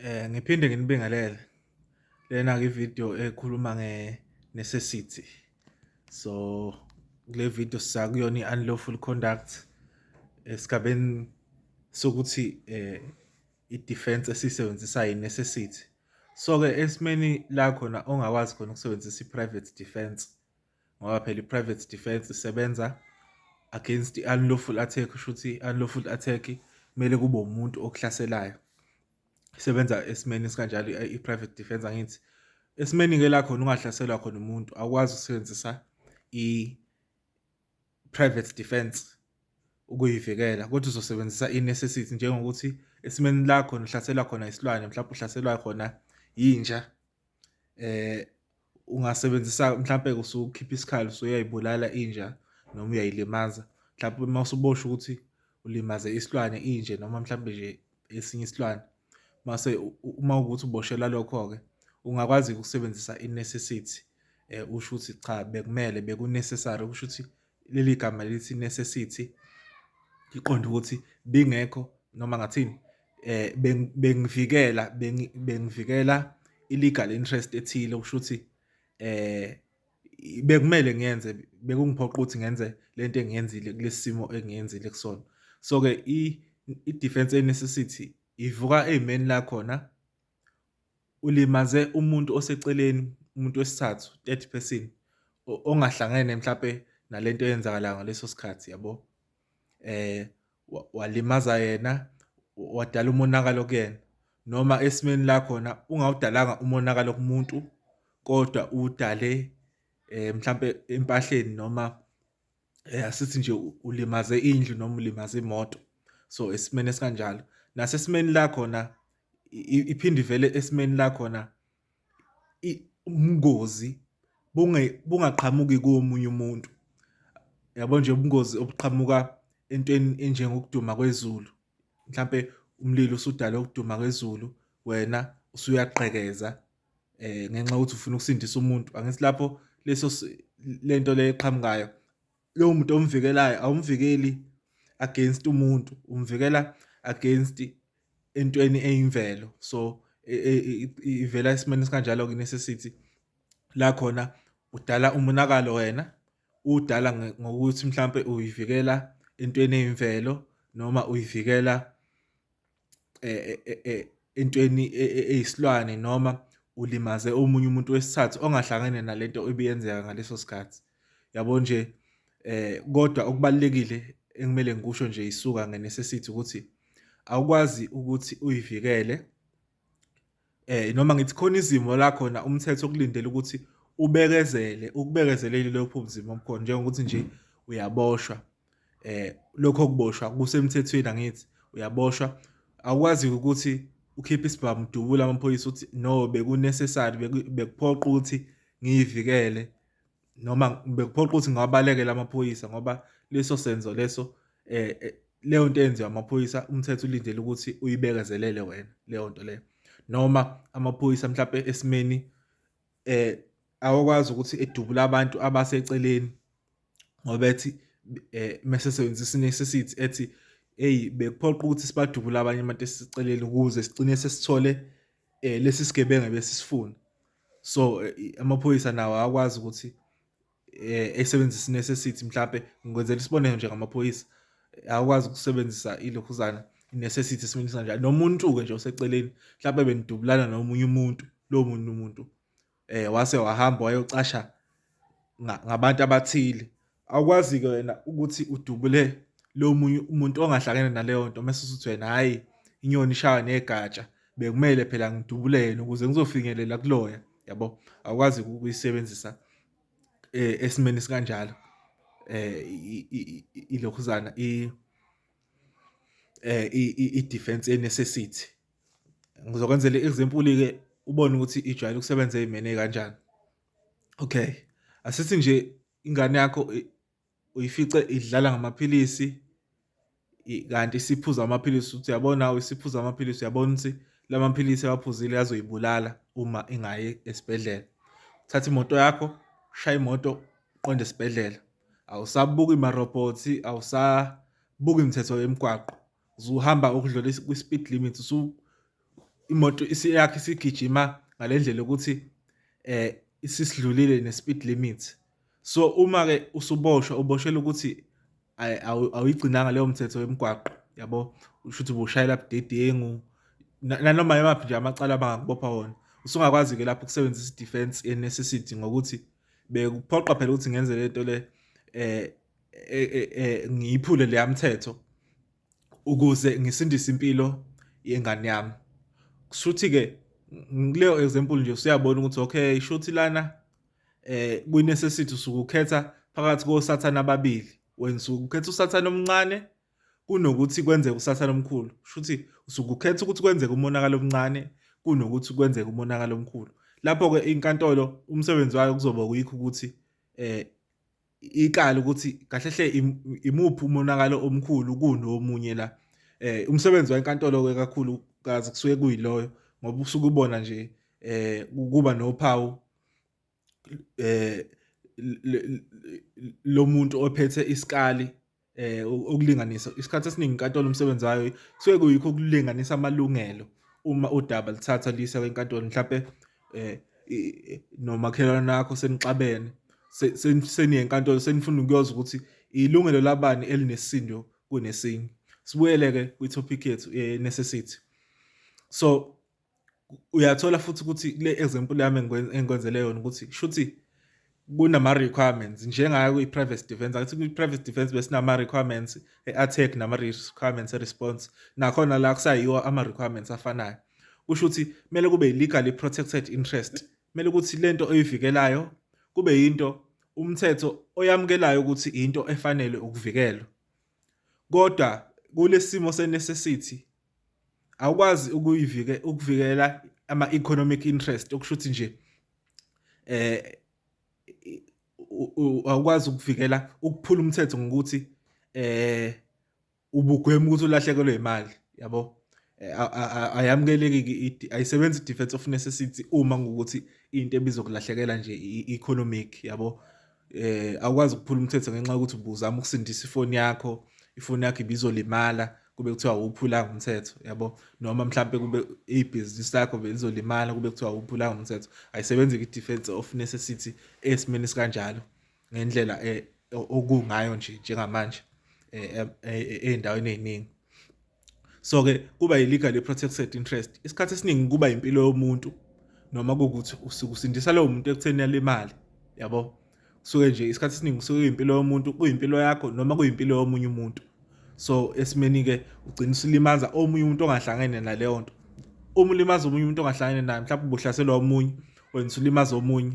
Ngiphinde nginibingelele. Lena-ke ividiyo ekhuluma nge-necessity. So, kule video sisaka kuyona i-unlawful conduct esigabeni sokuthi i-defense esiyisebenzisayo i-necessity. So-ke esimeni la khona ongakwazi khona ukusebenzisa i-private defense, ngoba phela i-private defense isebenza against i-unlawful attack, kusho ukuthi i-unlawful attack kumele kube umuntu okuhlaselayo. Isebenza esimeni esikanjalo i-private defense angithi. Esimeni-ke la khona ungahlaselwa khona umuntu awukwazi ukusebenzisa i-private defense ukuyivikela, kodwa uzosebenzisa i-necessity njengokuthi esimeni la khona uhlaselwa khona isilwane, mhlawumbe uhlaselwa khona yinja. Ungasebenzisa mhlampe usukhipha isikhali usuyayibulala inja noma uyayilimaza. Mhlawumbe uma usuboshwe ukuthi ulimaze isilwane, inje noma mhlambe nje esinye isilwane. Mase uma ukuthi uboshelwa lokho-ke ungakwazi ukusebenzisa i-necessity. Usho ukuthi cha, bekumele beku-necessary, kusho ukuthi leli gama lithi necessity iqonda ukuthi bingekho noma ngathini, bengivikela i-legal interest ethile, kusho ukuthi bekumele ngiyenze, bekungiphoqa ukuthi ngenze lento engiyenzile kulesi simo engiyenzile kusona. So-ke i-defense ye-necessity ivuka ey'meni la khona ulimaze umuntu oseceleni, umuntu wesithathu, third person, ongahlangene mhlampe nalento eyenzakalayo ngaleso sikhathi, yabo. Walimaza yena, wadala umonakalo kuyena, noma esimeni la khona ungawudalanga umonakalo kumuntu kodwa udale mhlampe empahleni, noma asithi nje ulimaze indlu noma ulimaze imoto. So esimeni esikanjalo, nasesimeni la khona iphinde ivele esimeni la khona ubungozi bungaqhamuki komunye umuntu, yabo, nje ubungozi obuqhamuka entweni enjengokuduma kwezulu. Mhlampe umlilo usudale ukuduma kwezulu, wena usuyaqhekeza ngenxa yokuthi ufuna ukusindisa umuntu. Angithi lapho lento le eqhamukayo, lowo muntu omvikelayo awumvikeli against umuntu, umvikela against entweni eyimvelo. So ivela esimeni esikanjalo-ke i-necessity la khona udala umonakalo wena, udala ngokuthi mhlampe uyivikela entweni eyimvelo noma uyivikela entweni eyisilwane, noma ulimaze omunye umuntu wesithathu ongahlangene nalento ebiyenzeka ngaleso sikhathi, yabo nje. Kodwa okubalulekile ekumele ngikusho nje isuka nge-necessity ukuthi awukwazi ukuthi uyivikele, noma ngithi khona izimo la khona umthetho okulindele ukuthi ukubekezelele lokho ubuzima obukhona, njengokuthi nje uyaboshwa. Lokho kuboshwa kusemthethweni, angithi uyaboshwa, awukwazi ukuthi ukhiphe isibhamu udubule amaphoyisa uthi no, beku-necessary, bekuphoqa ukuthi ngiyivikele, noma bekuphoqa ukuthi ngiwabalekele amaphoyisa ngoba leso senzo leso, leyo nto eyenziwa amaphoyisa, umthetho ulindele ukuthi uyibekezelele wena leyo nto leyo. Noma amaphoyisa mhlampe esimeni awakwazi ukuthi edubule abantu abaseceleni, ngoba ethi mese sebenzisa i-necessity ethi eyi, bekuphoqa ukuthi sibadubule abanye abantu esiceleni ukuze sigcine sesithole lesi sigebengu ebesisifuna. So amaphoyisa nawo awakwazi ukuthi esebenzisa i-necessity. Mhlampe ngikwenzela isibonelo nje, ngamaphoyisa awakwazi ukusebenzisa ilokhuzana i-necessity esimeni esikanjalo. Nomuntu-ke nje oseceleni, mhlampe benidubulana nomunye umuntu, lowo munye umuntu wase wahamba wayocasha ngabantu abathile, awukwazi-ke wena ukuthi udubule lo munye umuntu ongahlangene naleyo nto, mase usuthi wena hhayi, inyoni ishaywa negatsha, bekumele phela ngidubule yena ukuze ngizofinyelela kuloya, yabo. Awukwazi ukuyisebenzisa esimeni esikanjalo ilokhuzana i-defense ye-necessity. Ngizokwenzela i-example-ke ubone ukuthi ijwayele ukusebenza ey'meni ey'kanjani. Okay, asithi nje ingane yakho uyifice idlala ngamaphilisi, kanti isiphuza amaphilisi, uthi uyabona, isiphuza amaphilisi, uyabona ukuthi la maphilisi ewaphuzile azoyibulala uma ingayi esibhedlela. Uthatha imoto yakho, ushaya imoto, uqonde esibhedlela. Awusabuki imarobhothi, awusabuki imithetho yemigwaqo, usuhamba ukudlula kwi-speed limit, imoto yakho isigijima ngalendlela ukuthi isisidlulile ne-speed limit. So uma-ke usuboshwa, uboshelwa ukuthi awuyigcinanga leyo mthetho yemigwaqo, yabo? Kushuthi ubushayela budedengu, nanoma yimaphi nje amacala abangakubopha wona. Usungakwazi-ke lapho ukusebenzisa i-defense ye-necessity ngokuthi bekuphoqa phela ukuthi ngenze lento le ngiyiphule leya mthetho ukuze ngisindise impilo yengane yami. Kushuthi-ke kuleyo example nje usuyabona ukuthi okay, shuthi lana kwi-necessity usuke ukhetha phakathi kosathana ababili. Wena usuke ukhetha usathana omncane kunokuthi kwenzeke usathana omkhulu. Shuthi usuke ukhetha ukuthi kwenzeke umonakalo omncane kunokuthi kwenzeke umonakalo omkhulu. Lapho-ke inkantolo umsebenzi wayo kuzoba yikho ukuthi ikale ukuthi kahle hle imuphi umonakalo omkhulu kunomunye la. Umsebenzi wenkantolo-ke kakhulukazi kusuke kuyiloyo ngoba usuke ubona nje kuba nophawu lo muntu ophethe isikali ukulinganisa. Isikhathi esiningi inkantolo umsebenzi wayo kusuke kuyikho ukulinganisa amalungelo uma udaba lithatha liyisa kwenkantolo. Mhlampe nomakhelwane wakho senixabene, seniye enkantolo senifuna ukuyozwa ukuthi ilungelo labani elinesisindo kunesinye. Sibuyele-ke kwi-topic yethu necessity. So uyathola futhi ukuthi kule example yami engikwenzele yona ukuthi shuthi kunama-requirements njengayo kwi-private defense. Angithi kwi-private defense besinama-requirements e-attack nama-requirements e-response. Nakhona la kusayiwo ama-requirements afanayo. Kusho ukuthi kumele kube i-legally protected interest. Kumele ukuthi lento oyivikelayo kube yinto umthetho oyamukelayo ukuthi into efanele ukuvikelwa. Kodwa kulesimo se-necessity awukwazi ukuvikela ama-economic interest, okushuthi nje awukwazi ukuvikela ukuphula umthetho ngokuthi ubugwema ukuthi ulahlekelwe imali, yabo? Ayamukeleki, ayisebenzi i-defense of necessity uma ngokuthi into ebizokulahlekela nje i-economic, yabo? Awukwazi ukuphula umthetho ngenxa yokuthi ubuzama ukusindisa ifoni yakho ibizolimala kube kuthiwa awuphulanga umthetho, yabo? Noma mhlampe kube ibhizinisi lakho belizolimala kube kuthiwa awuphulanga umthetho. Ayisebenzi i-defense of necessity esimeni sikanjalo ngendlela okungayo nje njengamanje ey'ndaweni ey'ningi. So-ke kuba i-legally protected interest. Isikhathi esiningi kuba impilo yomuntu noma kuwukuthi usuke usindisa lowo muntu ekutheni alimali, yabo? Kusuke nje isikhathi esiningi kusuke kuyimpilo yomuntu, kuyimpilo yakho noma kuyimpilo yomunye umuntu. So esimeni-ke ugcina usilimaza omunye umuntu ongahlangene naleyo nto. Uma ulimaza omunye umuntu ongahlangene naye, mhlawumbe ubuhlaselwa omunye, wena usulimaza omunye,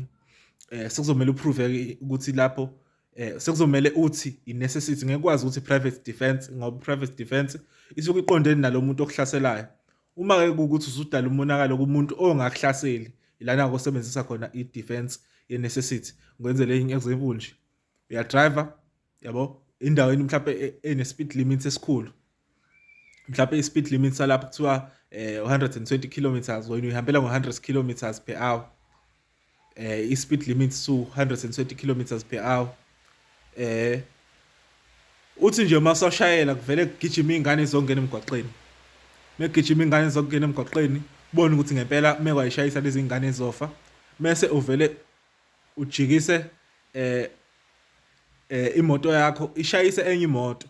sekuzomele uprove-ke ukuthi lapho sekuzomele uthi i-necessity. Ngeke ukwazi ukuthi private defense ngoba private defense isuke iqondene nalo muntu okuhlaselayo. Uma-ke kuwukuthi usudala umonakalo kumuntu ongakuhlaseli, ilana ngosebenzisa khona i-defense ye-necessity. Ngikwenzele enye example nje, uyadriver, yabo? Endaweni mhlawumbe ene-speed limit esikhulu, mhlawumbe i-speed limit salapho kuthiwa 120 kilometers, wena uyihambela ngo-100 kilometers per hour. I-speed limit su 120 kilometers per hour. Uthi nje uma usashayela kuvele kugijima iy'ngane ezokungena emgwaqeni. Mekugijima iy'ngane ezokungena emgwaqeni, ubone ukuthi ngempela mekwayishayisa lezi ngane ezofa, mese uvele ujikise imoto yakho ishayise enye imoto.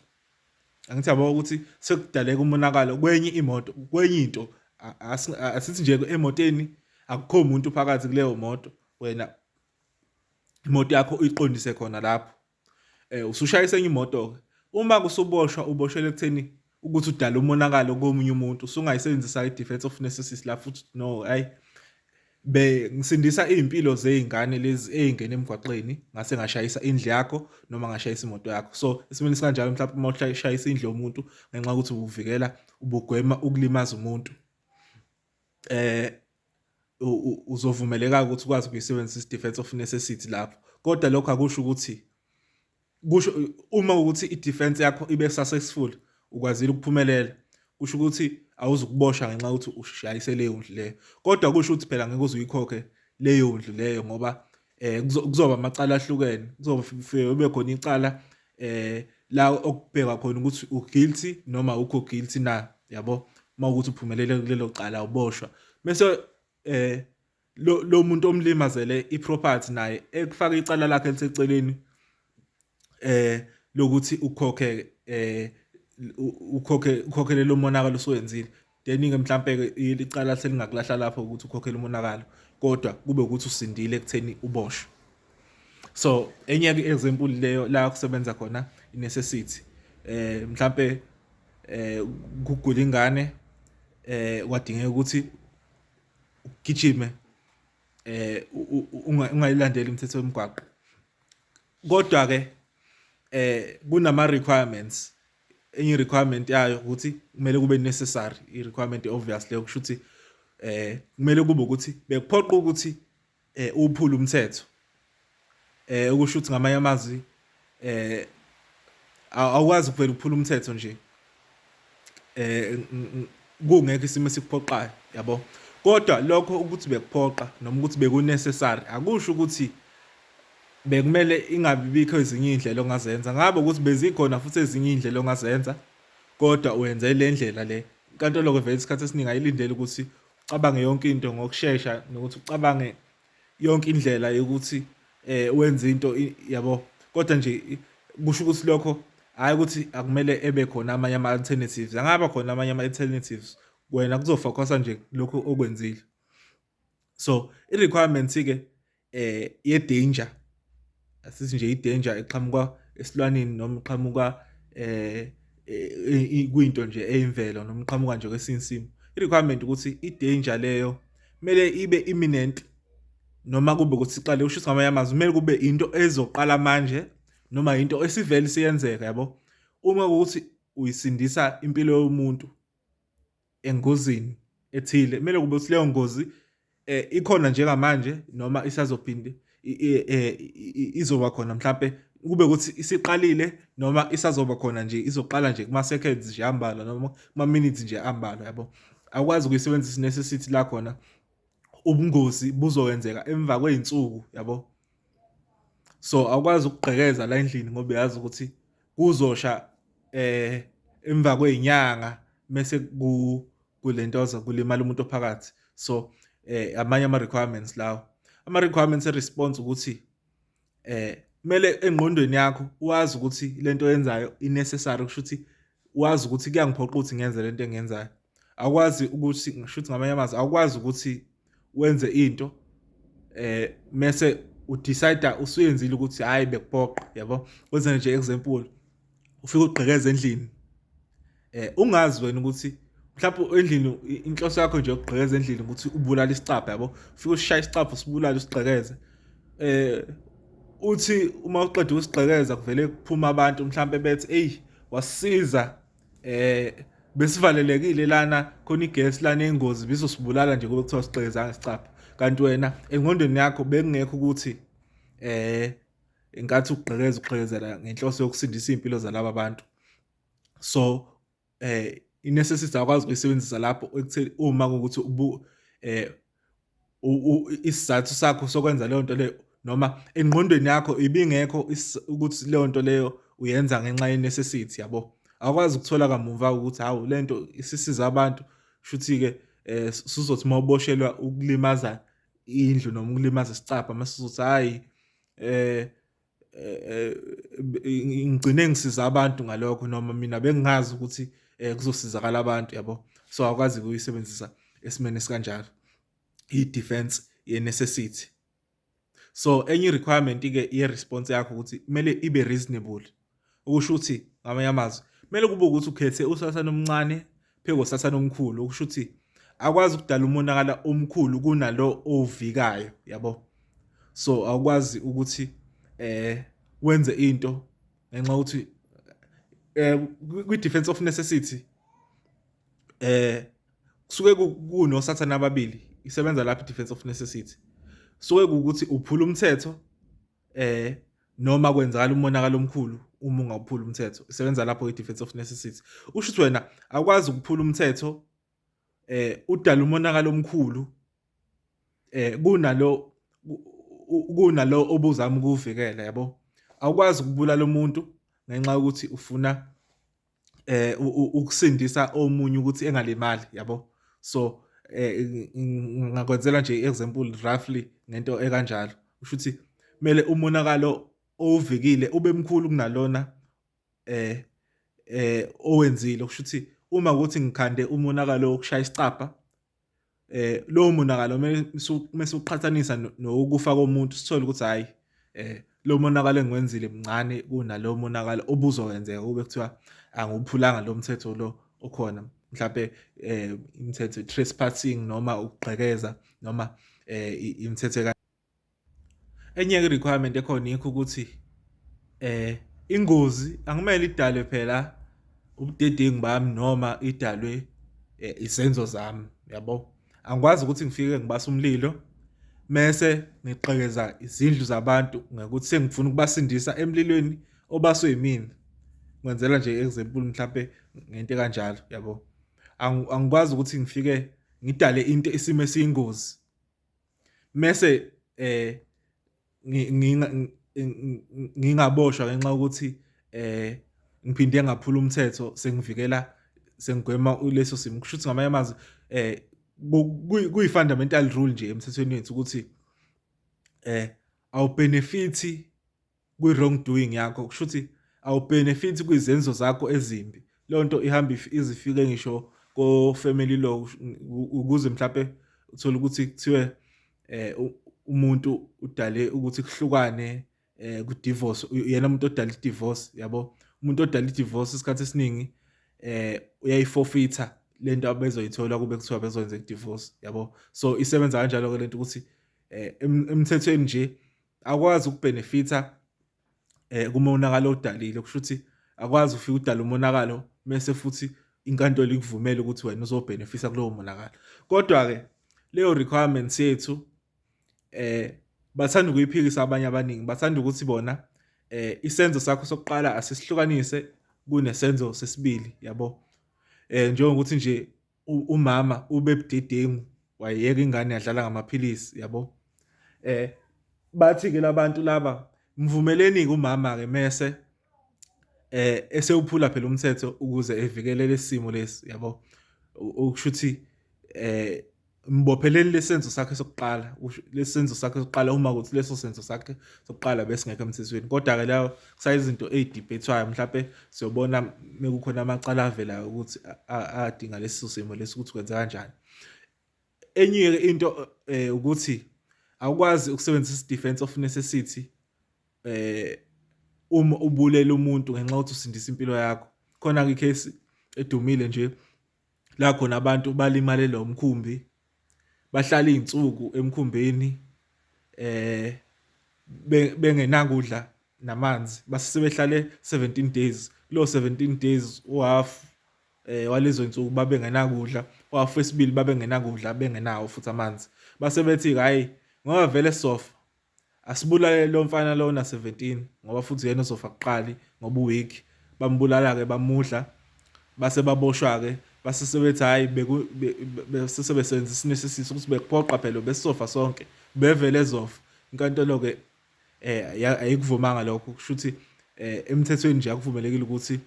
Angithi yabo ukuthi sekudaleka umonakalo kwenye imoto, kwenye into. Asithi nje emoteni akukho umuntu phakathi kuleyo moto, wena imoto yakho uyiqondise khona lapho. Usushayisa enye imoto-ke. Uma kusuboshwa uboshelwe ekutheni ukuthi udala umonakalo komunye umuntu, usungayisebenzisa i-defense of necessity la futhi no, hayi ngisindisa iy'mpilo zey'ngane lezi ey'ngena emgwaqeni, ngase ngashayisa indlu yakho noma ngashayisa imoto yakho. So esimeni sikanjalo mhlawumbe uma ushayisa indlu yomuntu ngenxa yokuthi ubuvikela, ubugwema ukulimaza umuntu, uzovumeleka ukuthi ukwazi ukuyisebenzisa i-defense of necessity lapho. Kodwa lokho akusho ukuthi uma ukuthi i-defense yakho ibe successful, ukwazile ukuphumelela, kusho ukuthi awuzukuboshwa ngenxa yokuthi ushayise leyo ndlu leyo. Kodwa kusho ukuthi phela ngeke uze uyikhokhe leyo ndlu leyo ngoba kuzoba amacala ahlukene. Kuzofike kube khona icala la okubhekwa khona ukuthi u-guilty noma awukho guilty na, yabo? mawukuthi uphumelele kulelo cala uboshwa. Bese lo muntu omlimazele iproperty naye ekufaka icala lakhe eliseceleni lokuthi ukhokhele lo monakalo oswenzile. Then-ke mhlampe-ke icala selingakulahla lapho ukuthi ukhokhele umonakalo, kodwa kube ukuthi usindile ekutheni uboshwe. So enye-ke example leyo la kusebenza khona i-necessity. Mhlampe kugula ingane kwadingeka ukuthi ugijime ungayilandeli imithetho yomgwaqo. Kodwa-ke kunama requirements. Enye requirement yayo ukuthi kumele kube necessary, i-requirement obvious leyo kusho ukuthi kumele kube ukuthi bekuphoqa ukuthi uphule umthetho. Ukusho ukuthi ngamanye amazwi awukwazi kuvela ukuphula umthetho nje kungekho isimo esikuphoqayo, yabo. Kodwa lokho ukuthi bekuphoqa noma ukuthi beku-necessary akusho ukuthi bekumele ingabi bikho ezinye iy'ndlela ongazenza. Ngabe ukuthi bezikhona futhi ezinye iy'ndlela ongazenza, kodwa uyenze le ndlela le. Inkantolo-ke vele isikhathi esiningi ayilindele ukuthi ucabange yonke into ngokushesha nokuthi ucabange yonke indlela yokuthi wenze into, yabo. Kodwa nje kusho ukuthi lokho hhayi ukuthi akumele ebe khona amanye ama-alternatives. Angaba khona amanye ama-alternatives, wena kuzofokhasa nje lokhu okwenzile. So i-requirement-ke ye-danger, asithi nje i-danger eqhamuka esilwaneni noma iqhamuka kuyinto nje eyimvelo noma iqhamuka nje kwesinye isimo. I-requirement ukuthi i-danger leyo kumele ibe imminent noma kube ukuthi siqale usho ukuthi ngamanye amazwi kumele kube into ezoqala manje noma into esivele siyenzeka, yabo. Uma kuwukuthi uyisindisa impilo yomuntu engozini ethile, kumele kube ukuthi leyo ngozi ikhona njengamanje noma isazophinde izoba khona, mhlampe kube ukuthi isiqalile noma isazoba khona nje, izoqala nje kuma-seconds nje ambalwa noma kuma-minutes nje ambalwa, yabo. Awukwazi ukuyisebenzisa i-necessity la khona ubungozi buzokwenzeka emva kwey'nsuku, yabo. So awukwazi ukugqekeza la endlini ngoba uyazi ukuthi kuzosha emva kwey'nyanga mese kulentoza kulimala umuntu ophakathi. So amanye ama-requirements lawo. Ama-requirements e-response ukuthi kumele engqondweni yakho wazi ukuthi lento oyenzayo i-necessary, kusho ukuthi wazi ukuthi kuyangiphoqa ukuthi ngenze lento engiyenzayo. Awukwazi ukuthi, ngisho ukuthi ngamanye amazwi awukwazi ukuthi wenze into mese udecide usuyenzile ukuthi hhayi bekuphoqa, yabo. Wenze nje example, ufike ugqekeze endlini ungazi wena ukuthi mhlawumbe endlini inhloso yakho nje ukugqekeza endlini ukuthi ubulale isicabha, yabo. Ufike ushaye isicabha usibulale usigqekeze. Uthi uma uqeda ukusigqekeza kuvele kuphuma abantu mhlampe bethi eyi wasisiza besivalelekile lana khona igesi lana engozi bizosibulala nje ngoba kuthiwa sigqekezanga isicabha. Kanti wena engqondweni yakho bekungekho ukuthi ingathi ugqekezela ngenhloso yokusindisa iy'mpilo zalaba bantu. So i-necessity akwazi ukuyisebenzisa lapho ekutheni uma kuwukuthi isizathu sakho sokwenza leyo nto leyo noma engqondweni yakho ibingekho ukuthi leyo nto leyo uyenza ngenxa ye-necessity, yabo. Awukwazi ukuthola kamuva ukuthi hawu le nto isisiza abantu, shuthi-ke suzothi uma uboshelwa ukulimaza indlu noma ukulimaza isicabha mase uzothi hhayi ngigcine ngisiza abantu ngalokho noma mina bengingazi ukuthi kuzosizakala abantu, yabo. So awukwazi ukuyisebenzisa esimeni esikanjalo i-defense ye-necessity. So enye i-requirement-ke ye-response yakho ukuthi kumele ibe reasonable. Ukusho ukuthi ngamanye amazwi kumele kube ukuthi ukhethe usasana omncane phezu kosasana omkhulu, ukusho ukuthi akwazi ukudala umonakalo omkhulu kunalo ovikayo, yabo. So awukwazi ukuthi wenze into ngenxa yokuthi kwi-defense of necessity kusuke kunosathana ababili, isebenza lapho i-defense of necessity. Suke ukuthi uphula umthetho noma kwenzakala umonakalo omkhulu uma ungawuphula umthetho, isebenza lapho i-defense of necessity. Usho ukuthi wena awukwazi ukuphula umthetho udala umonakalo omkhulu kunalo obuzama ukuwuvikela, yabo. Awukwazi ukubulala umuntu ngenxa yokuthi ufuna ukusindisa omunye ukuthi engalimali, yabo. So ngingakwenzela nje i-example roughly ngento ekanjalo. Kusho ukuthi kumele umonakalo owuvikile ube mkhulu kunalona owenzile. Kusho ukuthi uma kuwukuthi ngikhande umonakalo wokushaya isicabha, lowo monakalo mese uqhathanisa nowokufa komuntu, sithole ukuthi hhayi, lo monakalo engiwenzile mncane kunalowo monakalo obuzokwenzeka kube kuthiwa angiwuphulanga lo mthetho lo okhona. Mhlampe imithetho trespassing noma ukugqekeza noma imithetho enye-ke i-requirement ekhona yikho ukuthi ingozi akumele idalwe phela ubudedengu bami noma idalwe izenzo zami, yabo. Angikwazi ukuthi ngifike ngibasa umlilo mese ngigqekeza izindlu zabantu ngokuthi sengifuna ukubasindisa emlilweni obaswe yimina. Ngenzela nje i-example mhlampe ngento ekanjalo, yabo. Angikwazi ukuthi ngifike ngidale into isimo esiyingozi mese ngingaboshwa ngenxa yokuthi ngiphinde ngaphula umthetho sengigwema leso simo. Kusho ukuthi ngamanye amazwi kuyi-fundamental rule nje emthethweni wethu ukuthi awubhenefithi kwi-wrong doing yakho. Kusho ukuthi awubhenefithi kwizenzo zakho ezimbi. Leyo nto ihamba izifike ngisho ko-family law ukuze mhlampe uthole ukuthi kuthiwe umuntu udale ukuthi kuhlukane ku-divorce, uyena umuntu odala i-divorce, yabo. Umuntu odala i-divorce isikhathi esiningi uyayi-forfeit-a le nto abezoyithola kube kuthiwa bezoyenza i-divorce, yabo. So isebenza kanjalo-ke le nto ukuthi emthethweni nje akwazi ukubhenefitha kumonakalo odalile. Kusho ukuthi akwazi ufike udala umonakalo mese futhi inkantolo ikuvumele ukuthi wena uzobhenefitha kulowo monakalo. Kodwa-ke leyo requirements yethu bathanda ukuyiphikisa abanye abaningi. Bathanda ukuthi bona isenzo sakho sokuqala asisihlukanise kunesenzo sesibili, yabo. Njengokuthi nje umama ube ebudedengu wayeka ingane yadlala ngamaphilisi, yabo. Bathi-ke labantu laba mvumeleni-ke umama-ke mese esewuphula phela umthetho ukuze evikele lesi simo lesi, yabo. Okusho ukuthi mbopheleni lesenzo sakhe sokuqala, lesenzo sakhe sokuqala uma kuthi leso senzo sakhe sokuqala besingekho emthethweni. Kodwa-ke layo kusayizinto ey'dibhethwayo, mhlampe siyobona mekukhona amacala avelayo ukuthi adinga leso simo lesi ukuthi kwenza kanjani. Enye-ke into ukuthi awukwazi ukusebenzisa i-defense of necessity uma ubulela umuntu ngenxa yokuthi usindisa impilo yakho. Khona-ke i-case edumile nje la khona abantu balimalela umkhumbi, bahlala iy'nsuku emkhumbini bengenakudla namanzi, base sebehlale 17 days. Kulo 17 days u-half walezo y'nsuku babengenakudla, u-half wesibili babengenakudla bengenawo futhi amanzi. Base bethi hhayi, ngoba vele sofa asibulale lo mfana lona 17 ngoba futhi yena uzofa kuqala ngoba uweak. Bambulala-ke bamudla base baboshwa-ke base sebethi hhayi sebesebenzisa inesisiso ukuthi bekuphoqa phela besisofa sonke bevele ezofa. Inkantolo-ke ayikuvumanga lokho. Kusho ukuthi emthethweni nje akuvumelekile ukuthi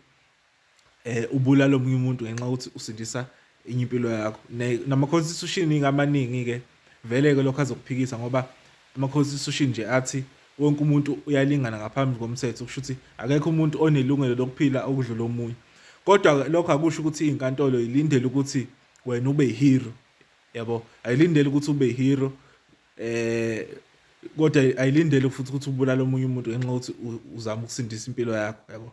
ubulale omunye umuntu ngenxa yokuthi usindisa enye impilo yakho. Nama-constitution amaningi-ke vele-ke lokho azokuphikisa ngoba ama-constitution nje athi wonke umuntu uyalingana ngaphambi komthetho. Kusho ukuthi akekho umuntu onelungelo lokuphila okudlula omunye. Kodwa lokho akusho ukuthi inkantolo ilindele ukuthi wena ube yihero, yabo. Ayilindele ukuthi ube yihero kodwa ayilindele futhi ukuthi ubulale omunye umuntu ngenxa yokuthi uzama ukusindisa impilo yakho, yabo.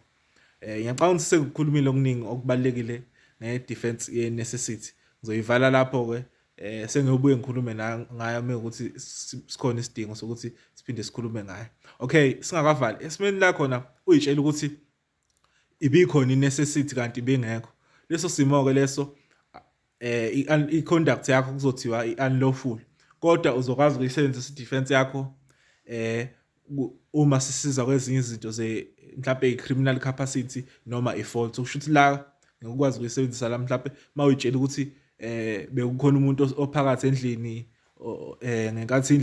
Ngiyacabanga ukuthi sekukhulumile okuningi okubalulekile nge-defense ye-necessity. Ngizoyivala lapho-ke sengiyobuye ngikhulume ngayo mekuthi sikhona isidingo sokuthi siphinde sikhulume ngayo. Okay, singakavali esimeni la khona uyitshela ukuthi ibikhona i-necessity kanti bengekho. Leso simo-ke leso i-conduct yakho kuzothiwa i-unlawful, kodwa uzokwazi ukuyisebenzisa i-defense yakho uma sisiza kwezinye izinto mhlampe i-criminal capacity noma i-fault. Kusho ukuthi la ngikwazi ukuyisebenzisa la mhlampe mawuyitshela ukuthi bekukhona umuntu ophakathi endlini ngenkathi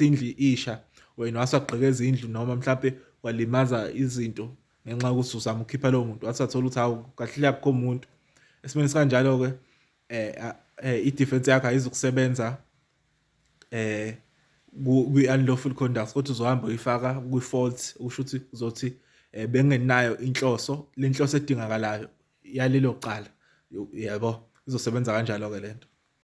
indlu isha, wena wasagqekeza indlu noma mhlampe walimaza izinto ngenxa yokuthi uzama ukukhipha lowo muntu wathi athola ukuthi hawu kahle yakho umuntu. Esimeni sikanjalo-ke i-defense yakho ayizukusebenza kwi-unlawful conduct kodwa uzohamba uyifaka kwi-fault, okusho ukuthi uzothi bengenayo inhloso, le nhloso edingakalayo yalelo qala, yabo, izosebenza kanjalo-ke lento.